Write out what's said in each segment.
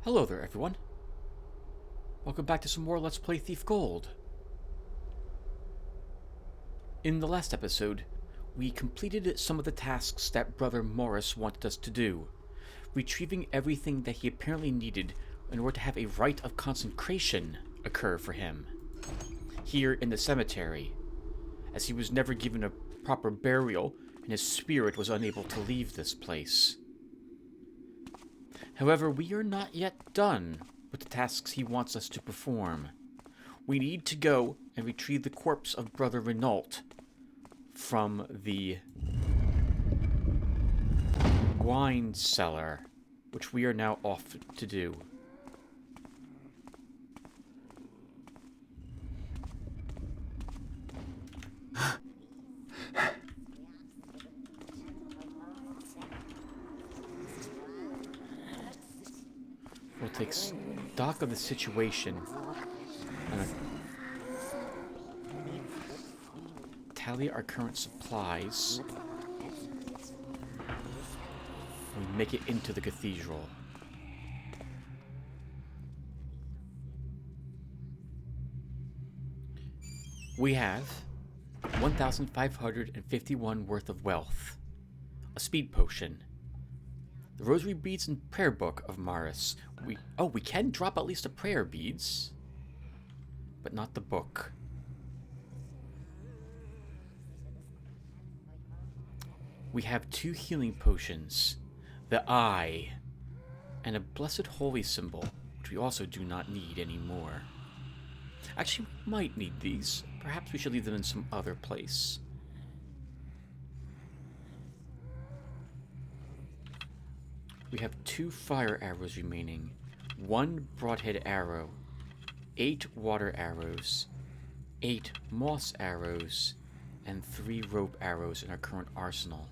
Hello there, everyone. Welcome back to some more Let's Play Thief Gold. In the last episode, we completed some of the tasks that Brother Morris wanted us to do, retrieving everything that he apparently needed in order to have a rite of consecration occur for him, here in the cemetery, as he was never given a proper burial and his spirit was unable to leave this place. However, we are not yet done with the tasks he wants us to perform. We need to go and retrieve the corpse of Brother Renault from the wine cellar, which we are now off to do. We'll take stock of the situation and tally our current supplies. We make it into the cathedral. We have 1,551 worth of wealth, a speed potion, the rosary beads and prayer book of Morris. We can drop at least the prayer beads, but not the book. We have 2 healing potions, the eye, and a blessed holy symbol, which we also do not need anymore. Actually, we might need these. Perhaps we should leave them in some other place. We have 2 fire arrows remaining, 1 broadhead arrow, 8 water arrows, 8 moss arrows, and 3 rope arrows in our current arsenal.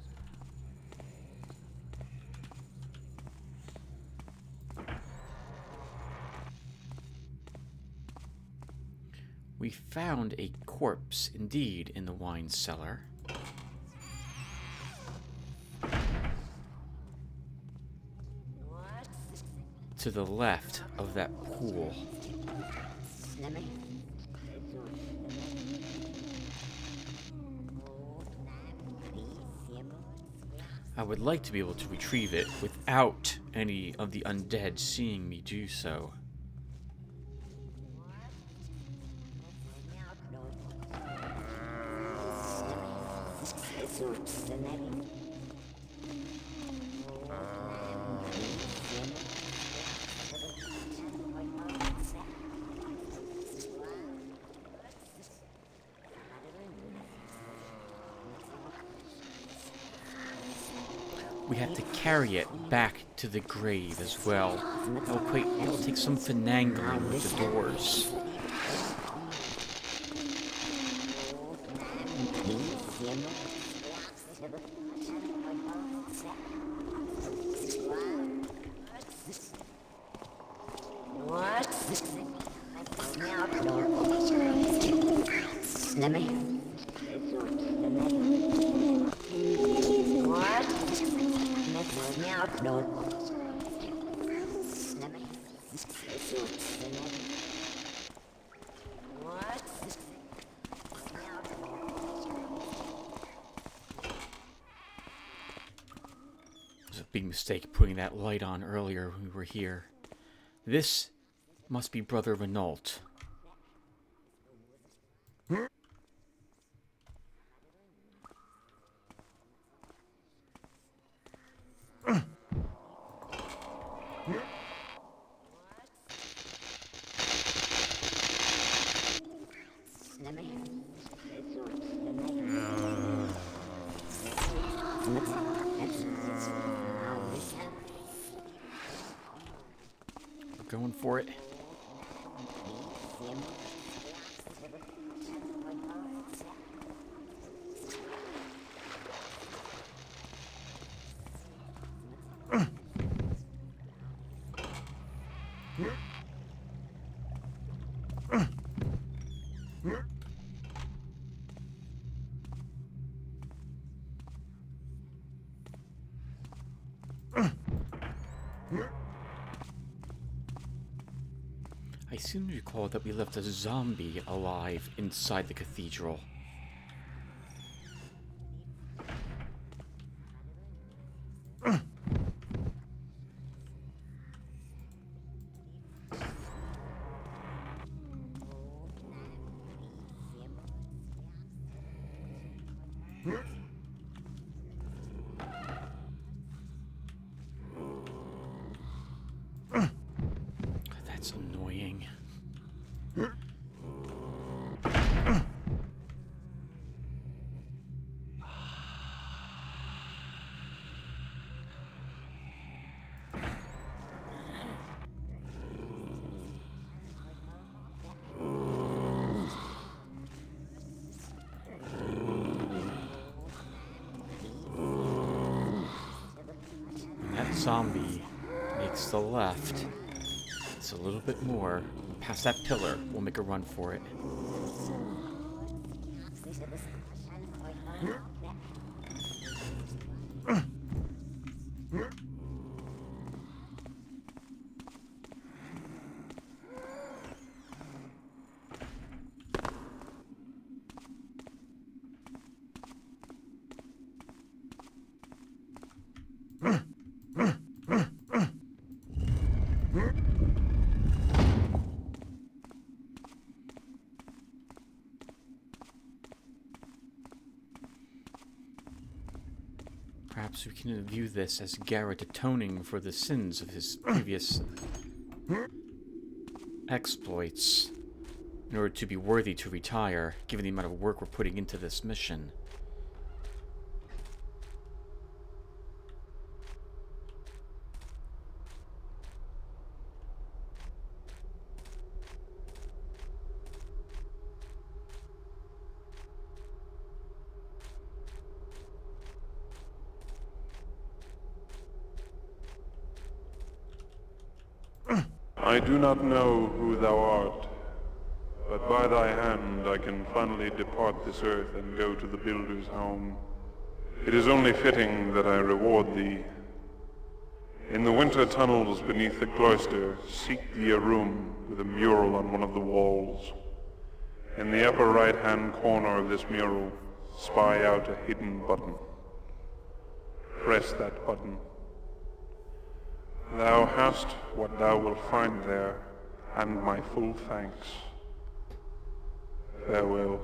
We found a corpse, indeed, in the wine cellar. To the left of that pool. I would like to be able to retrieve it without any of the undead seeing me do so. We have to carry it back to the grave as well. It'll take some finagling with the doors. It was a big mistake putting that light on earlier when we were here. This must be Brother Renault. We're going for it. seem to recall that we left a zombie alive inside the cathedral. That's annoying. When that zombie makes the left, it's a little bit more. Past that pillar, we'll make a run for it. Perhaps we can view this as Garrett atoning for the sins of his previous exploits in order to be worthy to retire, given the amount of work we're putting into this mission. I do not know who thou art, but by thy hand I can finally depart this earth and go to the builder's home. It is only fitting that I reward thee. In the winter tunnels beneath the cloister, seek thee a room with a mural on one of the walls. In the upper right-hand corner of this mural, spy out a hidden button. Press that button. Thou hast what thou wilt find there, and my full thanks. Farewell.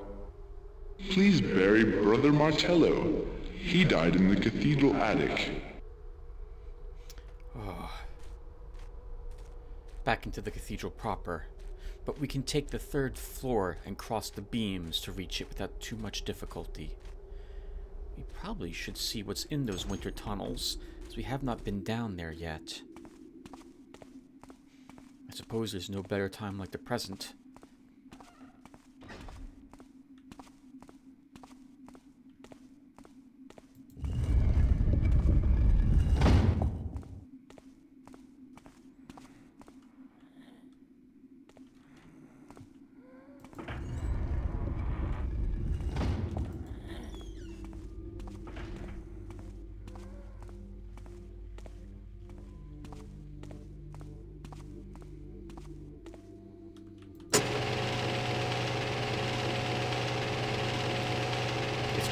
Please bury Brother Martello. He died in the cathedral attic. Back into the cathedral proper. But we can take the third floor and cross the beams to reach it without too much difficulty. We probably should see what's in those winter tunnels, as we have not been down there yet. I suppose there's no better time like the present.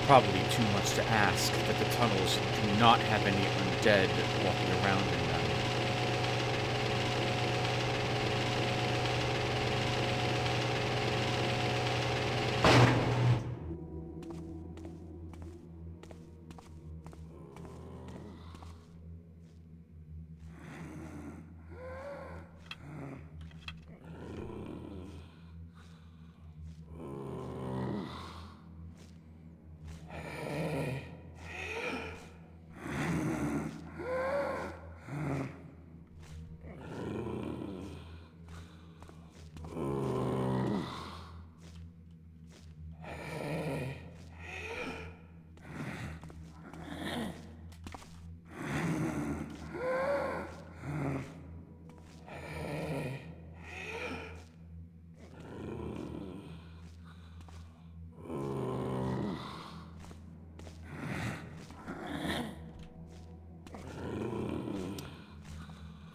Probably too much to ask that the tunnels do not have any undead walking around in them.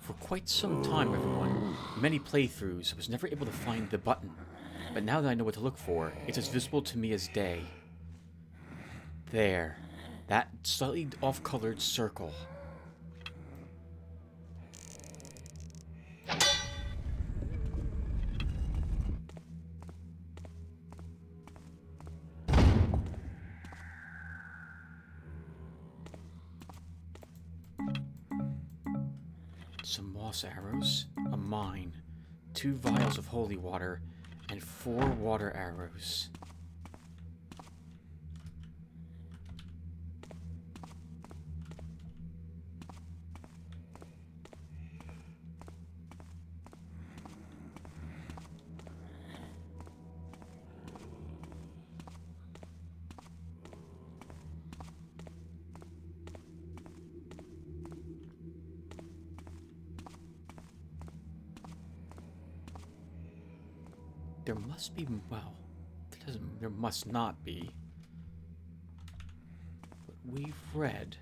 For quite some time, everyone, many playthroughs, I was never able to find the button. But now that I know what to look for, it's as visible to me as day. There. That slightly off-colored circle. Some moss arrows, a mine, 2 vials of holy water, and 4 water arrows. There must be, well, there must not be. But we've read.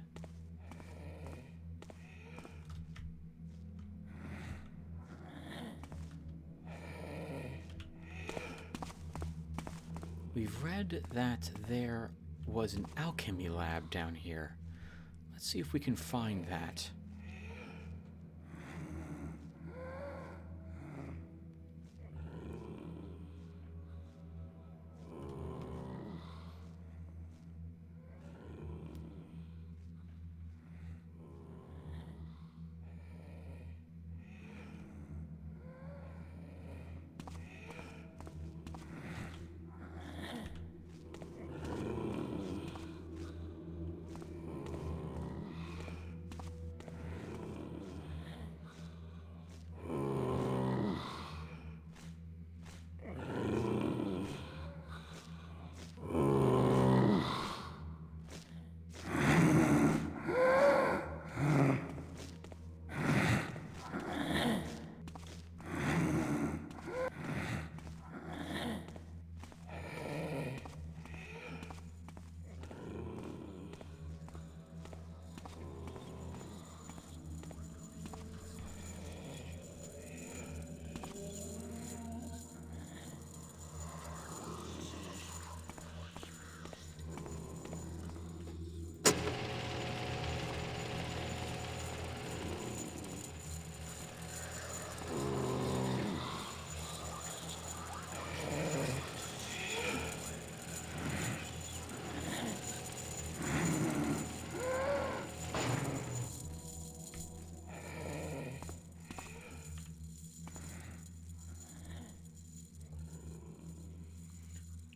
We've read that there was an alchemy lab down here. Let's see if we can find that.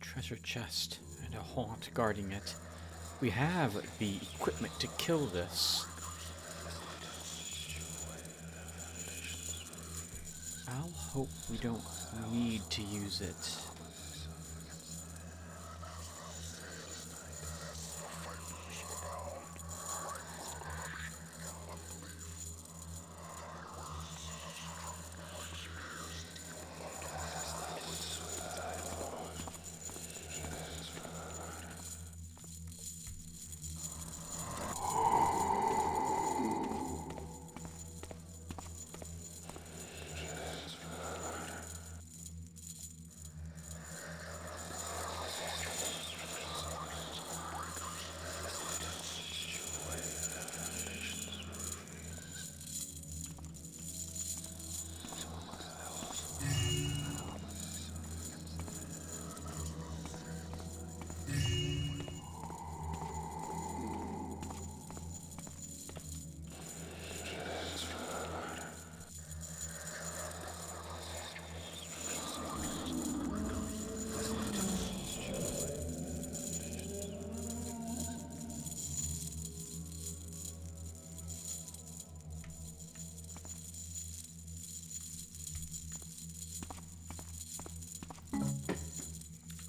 Treasure chest and a haunt guarding it. We have the equipment to kill this. I'll hope we don't need to use it.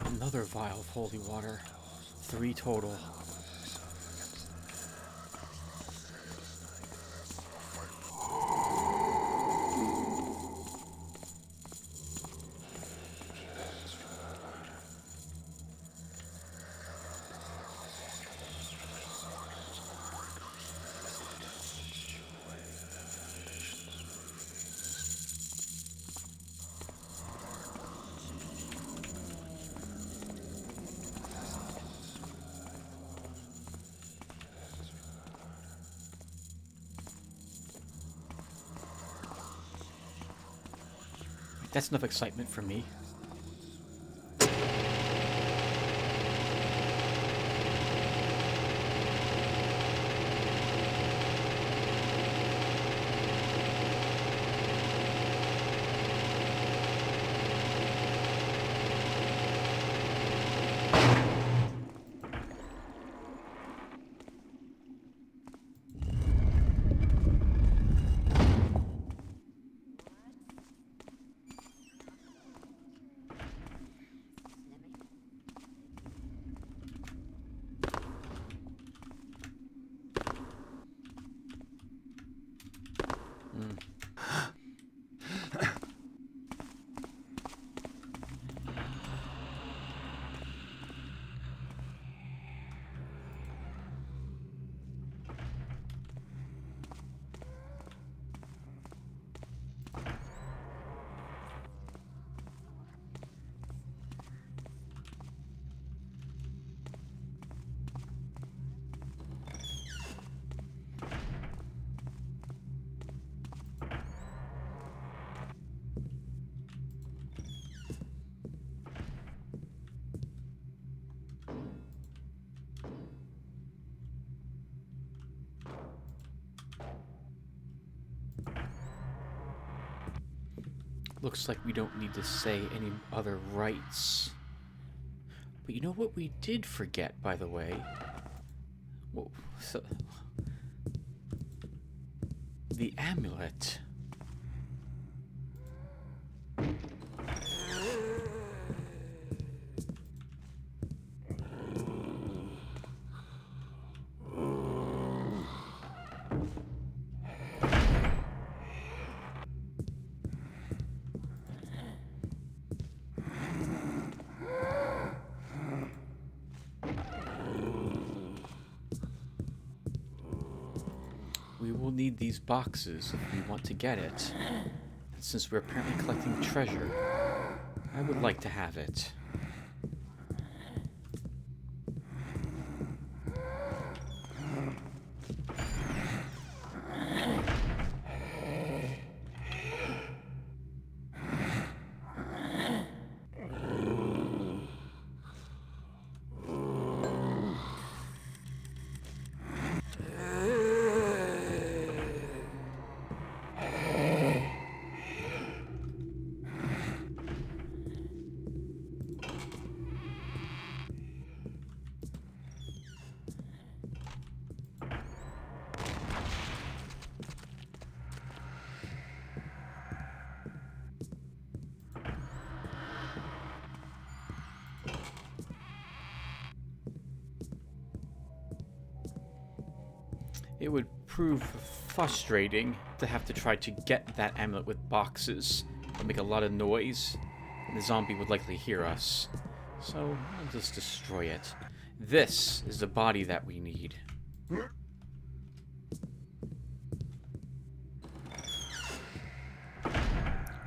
Another vial of holy water. 3 total. That's enough excitement for me. Looks like we don't need to say any other rites. But you know what we did forget, by the way? Well, the amulet. We will need these boxes if we want to get it. And since we're apparently collecting treasure, I would like to have it. It would prove frustrating to have to try to get that amulet with boxes. It would make a lot of noise, and the zombie would likely hear us. So, I'll just destroy it. This is the body that we need.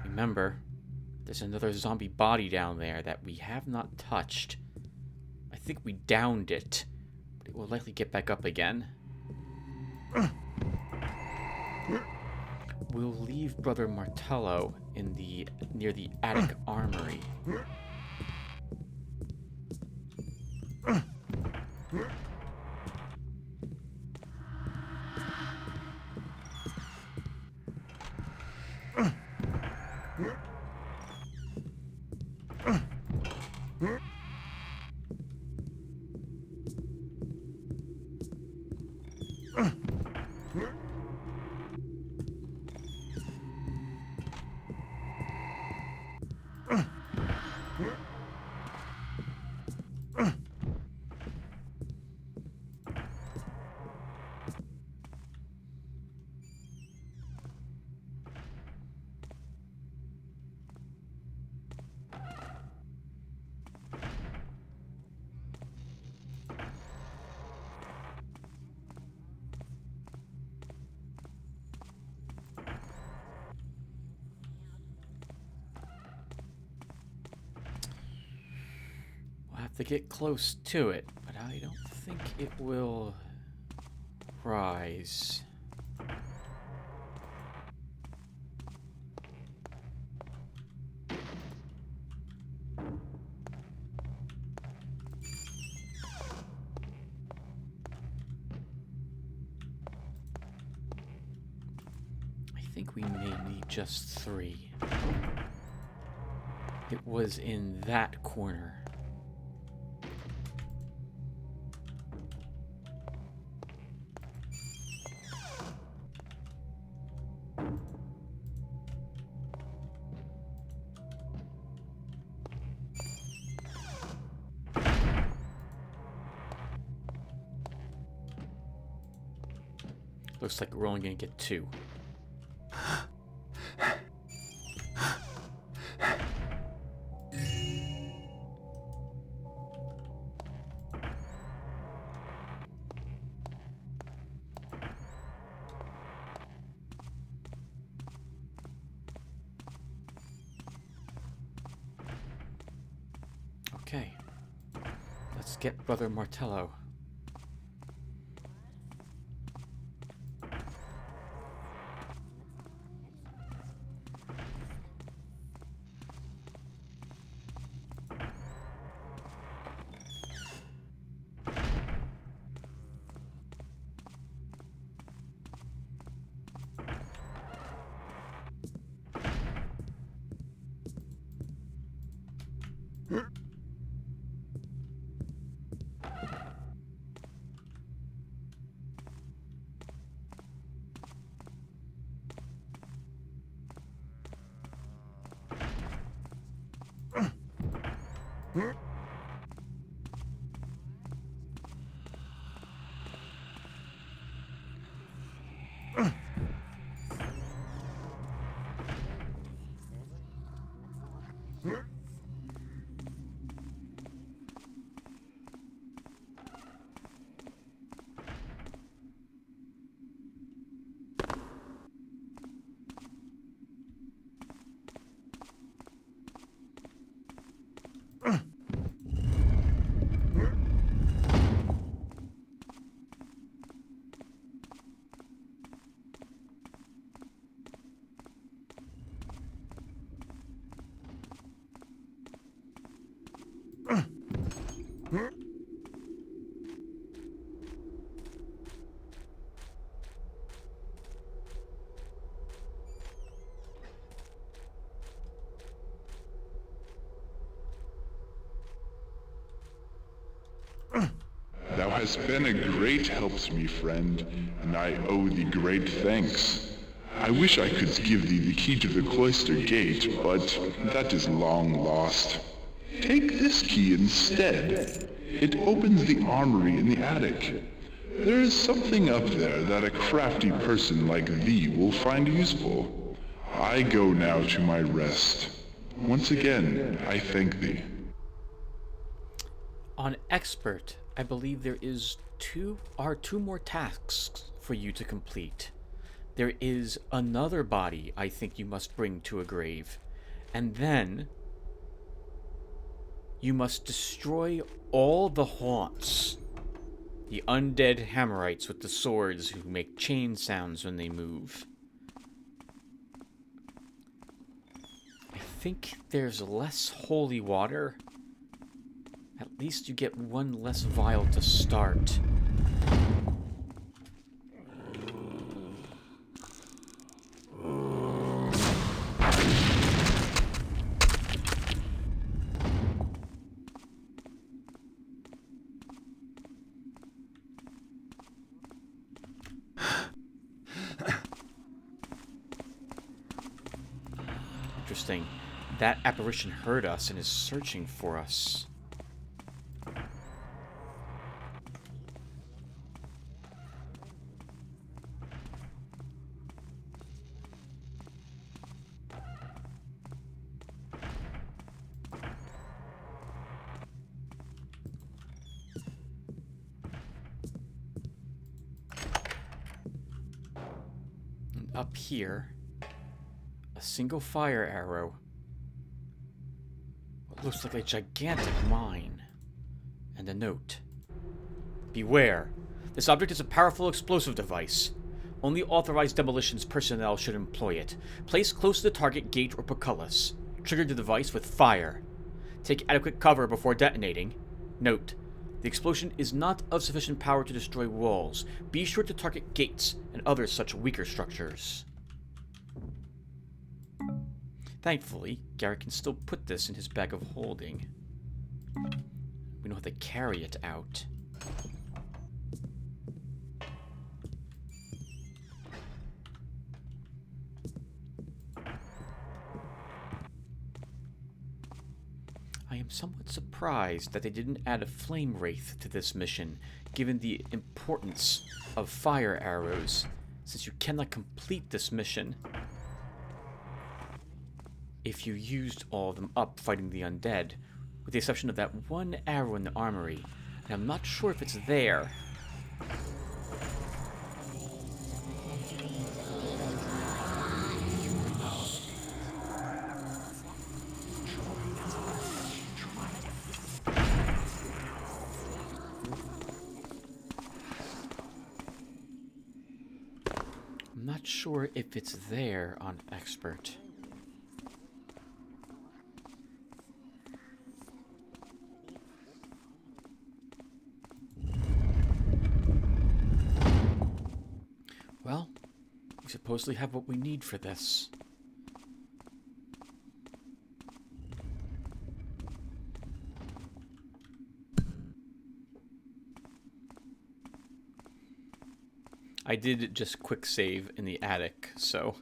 Remember, there's another zombie body down there that we have not touched. I think we downed it, but it will likely get back up again. We'll leave Brother Martello in near the attic armory. To get close to it, but I don't think it will rise. think we may need just 3. It was in that corner. Looks like we're only going to get 2. Okay. Let's get Brother Martello. Thou hast been a great help to me, friend, and I owe thee great thanks. I wish I could give thee the key to the cloister gate, but that is long lost. Take this key instead. It opens the armory in the attic. There is something up there that a crafty person like thee will find useful. I go now to my rest. Once again, I thank thee. On Expert, I believe there is two more tasks for you to complete. There is another body I think you must bring to a grave. And then you must destroy all the haunts. The undead Hammerites with the swords who make chain sounds when they move. I think there's less holy water. At least you get one less vial to start. Interesting. That apparition heard us and is searching for us. And up here, a single fire arrow. What looks like a gigantic mine. And a note. Beware. This object is a powerful explosive device. Only authorized demolitions personnel should employ it. Place close to the target gate or portcullis. Trigger the device with fire. Take adequate cover before detonating. Note. The explosion is not of sufficient power to destroy walls. Be sure to target gates and other such weaker structures. Thankfully, Garrett can still put this in his bag of holding. We know how to carry it out. I am somewhat surprised that they didn't add a flame wraith to this mission, given the importance of fire arrows, since you cannot complete this mission if you used all of them up fighting the undead, with the exception of that one arrow in the armory, and I'm not sure if it's there. I'm not sure if it's there on expert. Well, we supposedly have what we need for this. I did just quick save in the attic, so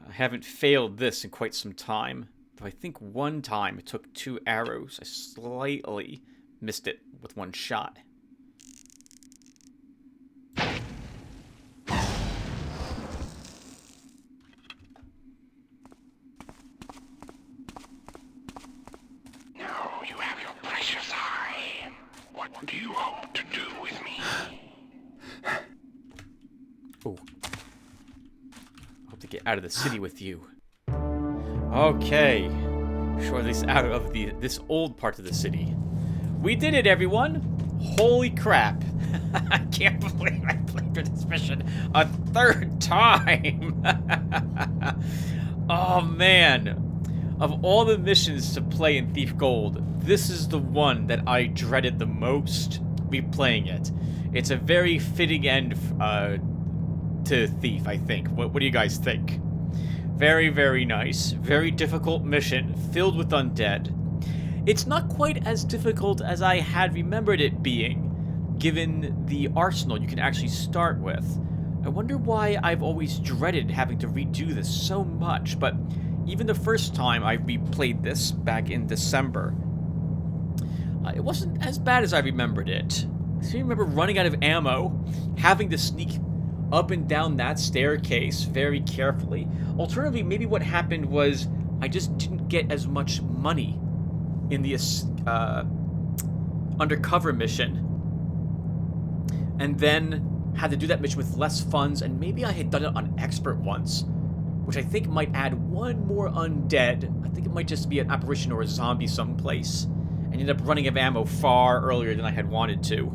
I haven't failed this in quite some time. Though I think one time it took 2 arrows. I slightly missed it with 1 shot. Do you hope to do with me? Oh. Hope to get out of the city with you. Okay. Sure, at least out of this old part of the city. We did it, everyone! Holy crap. I can't believe I played through this mission a 3rd time! Oh, man. Of all the missions to play in Thief Gold, this is the one that I dreaded the most replaying it. It's a very fitting end to Thief, I think. What do you guys think? Very, very nice. Very difficult mission, filled with undead. It's not quite as difficult as I had remembered it being, given the arsenal you can actually start with. I wonder why I've always dreaded having to redo this so much, but even the first time I replayed this back in December, it wasn't as bad as I remembered it. I still remember running out of ammo, having to sneak up and down that staircase very carefully. Alternatively, maybe what happened was I just didn't get as much money in the undercover mission, and then had to do that mission with less funds, and maybe I had done it on expert once, which I think might add 1 more undead. I think it might just be an apparition or a zombie someplace, and ended up running out of ammo far earlier than I had wanted to.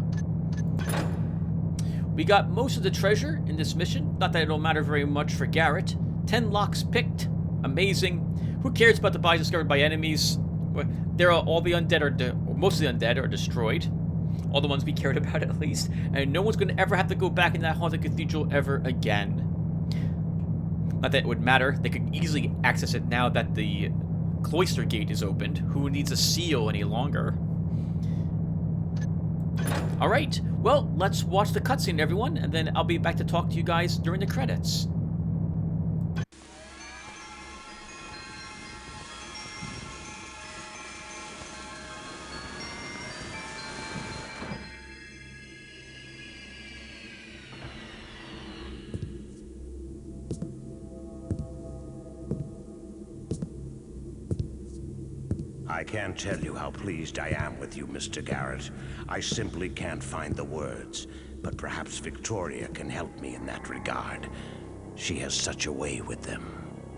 We got most of the treasure in this mission. Not that it'll matter very much for Garrett. 10 locks picked. Amazing. Who cares about the bodies discovered by enemies? All the undead most of the undead are destroyed. All the ones we cared about, at least. And no one's going to ever have to go back in that haunted cathedral ever again. Not that it would matter. They could easily access it now that the cloister gate is opened. Who needs a seal any longer? Alright, well, let's watch the cutscene, everyone, and then I'll be back to talk to you guys during the credits. I can't tell you how pleased I am with you, Mr. Garrett. I simply can't find the words, but perhaps Victoria can help me in that regard. She has such a way with them.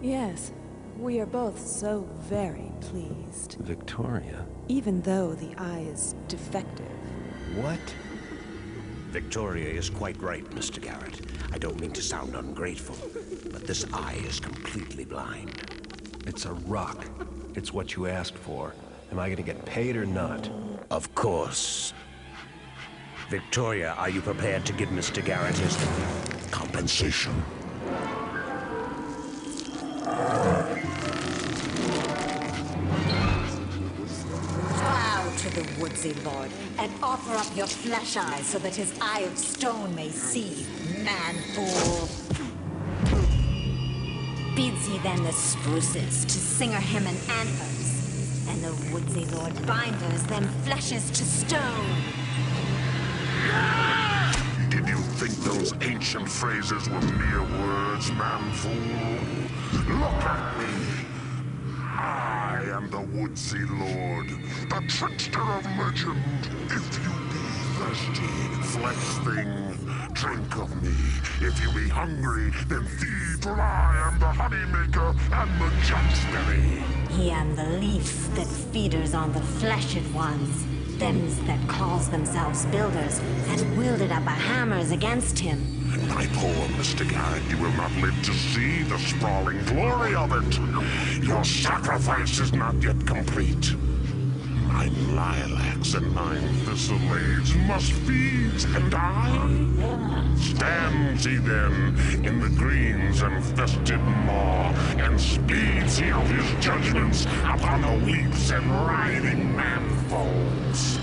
Yes, we are both so very pleased. Victoria? Even though the eye is defective. What? Victoria is quite right, Mr. Garrett. I don't mean to sound ungrateful, but this eye is completely blind. It's a rock. It's what you asked for. Am I gonna get paid or not? Of course. Victoria, are you prepared to give Mr. Garrett his compensation? to the woodsy lord, and offer up your flesh eyes so that his eye of stone may see, man-fool. Bids he then the spruces to singer him an antlers, and the woodsy lord binders them fleshes to stone. Did you think those ancient phrases were mere words, man-fool? Look at me! I am the woodsy lord, the trickster of legend. If you be thirsty, flesh thing, drink of me. If you be hungry, then feed, for I am the honey maker and the judgeberry. He am the leaf that feeders on the fleshed ones, thems that calls themselves builders, and wielded up a hammers against him. My poor Mr. Garrett, you will not live to see the sprawling glory of it. Your sacrifice is not yet complete. Mine lilacs and mine thistleades must feed, and I? Stands he then in the green's infested maw, and speeds he out his judgments upon the weeps and writhing man-foes.